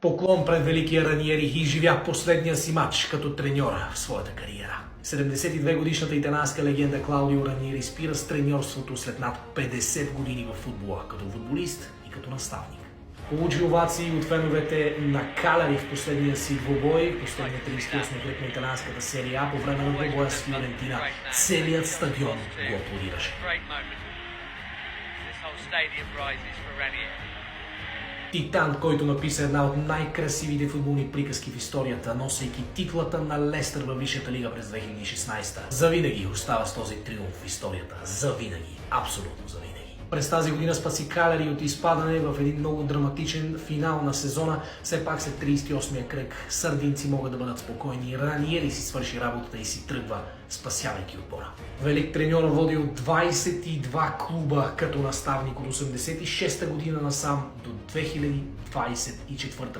Поклон пред великия Раниери и изживя последния си матч като треньор в своята кариера. 72-годишната италианска легенда Клаудио Раниери спира с треньорството след над 50 години в футбола, като футболист и като наставник. Получи овации от феновете на Каляри в последния си двубой, последния 38 кръг на италианската серия А. По време на двубоя с Фиорентина целият стадион го аплодираше. Титан, който написа една от най-красивите футболни приказки в историята, носейки титлата на Лестър във Висшата лига през 2016. Завинаги остава с този триумф в историята. Завинаги. Абсолютно завинаги. През тази година спаси Каляри от изпадане в един много драматичен финал на сезона. Все пак след 38-я кръг сърдинци могат да бъдат спокойни. Раниери си свърши работата и си тръгва, спасявайки отбора. Велик треньор води от 22 клуба като наставник от 86-та година насам до 2024